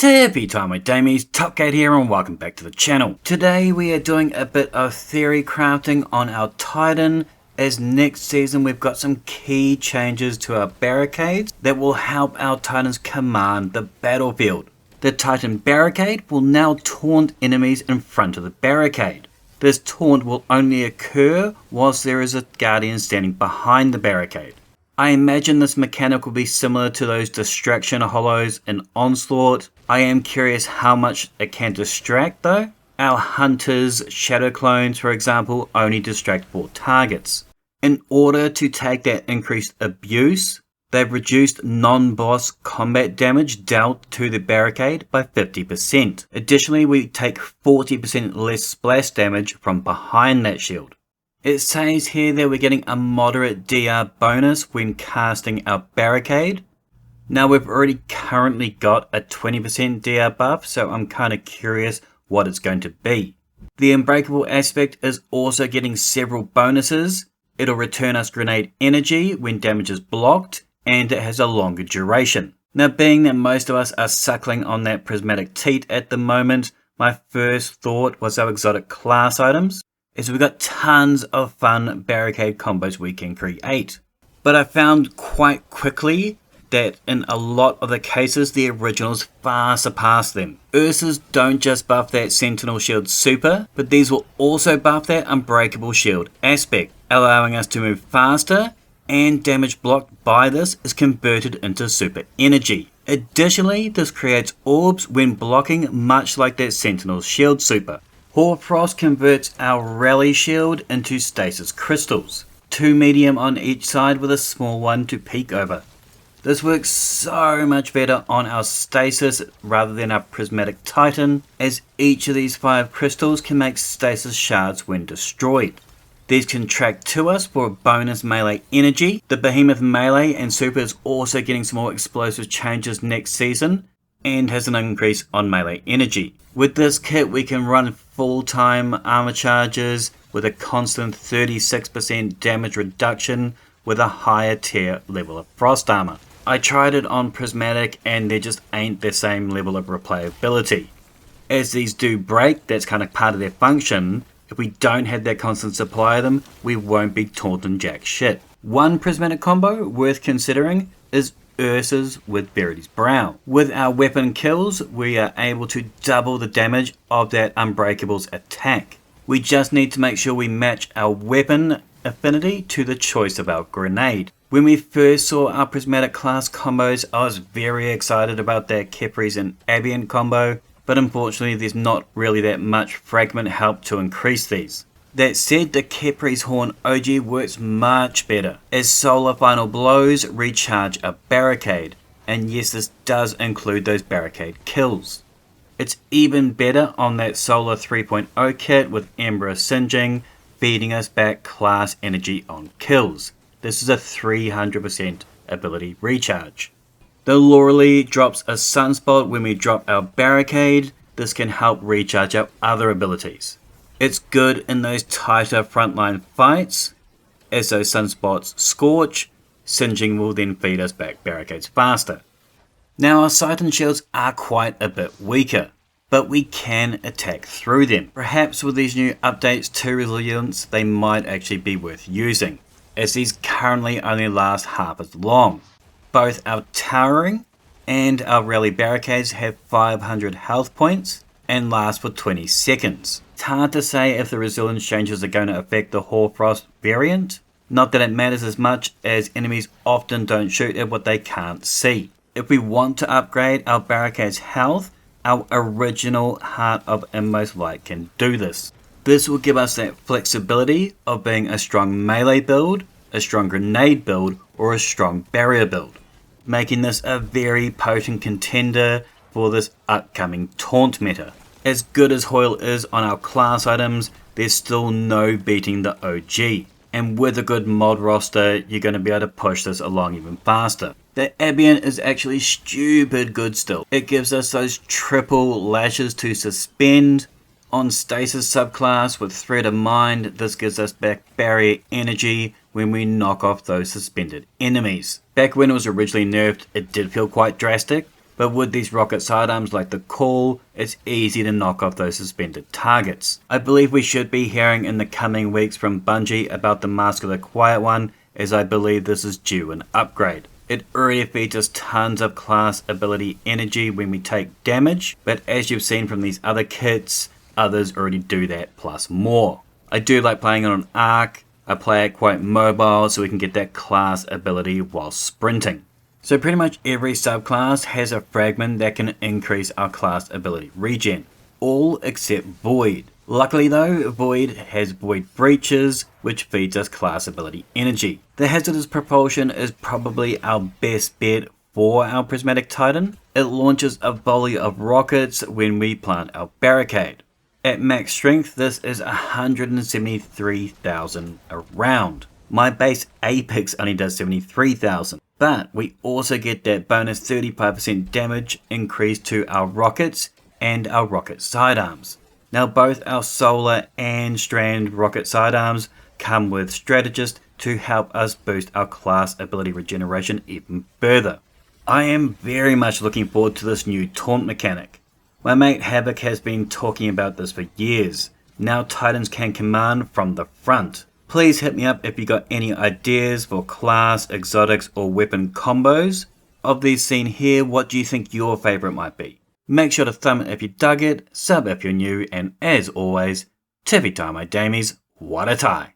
Tippy time my damies, Topgate here and welcome back to the channel. Today we are doing a bit of theory crafting on our Titan, as next season we've got some key changes to our barricades that will help our Titans command the battlefield. The Titan barricade will now taunt enemies in front of the barricade. This taunt will only occur whilst there is a guardian standing behind the barricade. I imagine this mechanic will be similar to those distraction hollows in Onslaught. I am curious how much it can distract though. Our Hunter's Shadow Clones, for example, only distract 4 targets. In order to take that increased abuse, they've reduced non-boss combat damage dealt to the barricade by 50%. Additionally, we take 40% less splash damage from behind that shield. It says here that we're getting a moderate DR bonus when casting our barricade. Now we've already currently got a 20% DR buff, so I'm kind of curious what it's going to be. The Unbreakable Aspect is also getting several bonuses. It'll return us grenade energy when damage is blocked, and it has a longer duration. Now being that most of us are suckling on that prismatic teat at the moment, my first thought was our exotic class items, is we've got tons of fun barricade combos we can create. But I found quite quickly that in a lot of the cases the originals far surpass them. Ursa's don't just buff that Sentinel Shield super, but these will also buff that Unbreakable Shield aspect, allowing us to move faster, and damage blocked by this is converted into super energy. Additionally, this creates orbs when blocking, much like that Sentinel Shield super. Hoarfrost converts our rally shield into stasis crystals, 2 medium on each side with a small one to peek over. This works so much better on our stasis rather than our prismatic titan, as each of these 5 crystals can make stasis shards when destroyed. These can track to us for bonus melee energy. The behemoth melee and super is also getting some more explosive changes next season, and has an increase on melee energy. With this kit we can run full-time armor charges with a constant 36% damage reduction with a higher tier level of frost armor. I tried it on prismatic and there just ain't the same level of replayability. As these do break, that's kind of part of their function. If we don't have that constant supply of them, we won't be taunting jack shit. One prismatic combo worth considering is Ursa's with Verity's Brow. With our weapon kills, we are able to double the damage of that Unbreakable's attack. We just need to make sure we match our weapon affinity to the choice of our grenade. When we first saw our prismatic class combos, I was very excited about that Khepris and Ambient combo, but unfortunately there's not really that much fragment help to increase these. That said, the Khepris Horn OG works much better, as solar final blows recharge a barricade, and yes, this does include those barricade kills. It's even better on that solar 3.0 kit with Ember Singeing, feeding us back class energy on kills. This is a 300% ability recharge. The Lorelei drops a sunspot when we drop our barricade. This can help recharge our other abilities. It's good in those tighter frontline fights, as those sunspots scorch. Singeing will then feed us back barricades faster. Now our sight and shields are quite a bit weaker, but we can attack through them. Perhaps with these new updates to resilience they might actually be worth using, as these currently only last half as long. Both our towering and our rally barricades have 500 health points and last for 20 seconds. It's hard to say if the resilience changes are going to affect the Hoarfrost variant. Not that it matters as much, as enemies often don't shoot at what they can't see. If we want to upgrade our barricade's health, our original Heart of Inmost Light can do this. This will give us that flexibility of being a strong melee build, a strong grenade build, or a strong barrier build, making this a very potent contender for this upcoming taunt meta. As good as Hoyle is on our class items, there's still no beating the OG. And with a good mod roster, you're going to be able to push this along even faster. The Ambient is actually stupid good still. It gives us those triple lashes to suspend. On Stasis subclass with Thread of Mind, this gives us back barrier energy when we knock off those suspended enemies. Back when it was originally nerfed, it did feel quite drastic. But with these rocket sidearms like the Call, it's easy to knock off those suspended targets. I believe we should be hearing in the coming weeks from Bungie about the Mask of the Quiet One, as I believe this is due an upgrade. It already feeds us tons of class ability energy when we take damage, but as you've seen from these other kits, others already do that plus more. I do like playing it on Arc. I play it quite mobile so we can get that class ability while sprinting. So pretty much every subclass has a fragment that can increase our class ability regen. All except Void. Luckily though, Void has Void Breaches, which feeds us class ability energy. The Hazardous Propulsion is probably our best bet for our Prismatic Titan. It launches a volley of rockets when we plant our barricade. At max strength, this is 173,000 a round. My base Apex only does 73,000. But we also get that bonus 35% damage increase to our rockets and our rocket sidearms. Now both our solar and strand rocket sidearms come with strategist to help us boost our class ability regeneration even further. I am very much looking forward to this new taunt mechanic. My mate Havoc has been talking about this for years. Now Titans can command from the front. Please hit me up if you got any ideas for class, exotics or weapon combos. Of these seen here, what do you think your favourite might be? Make sure to thumb it if you dug it, sub if you're new, and as always, tippy tie my damies, what a tie!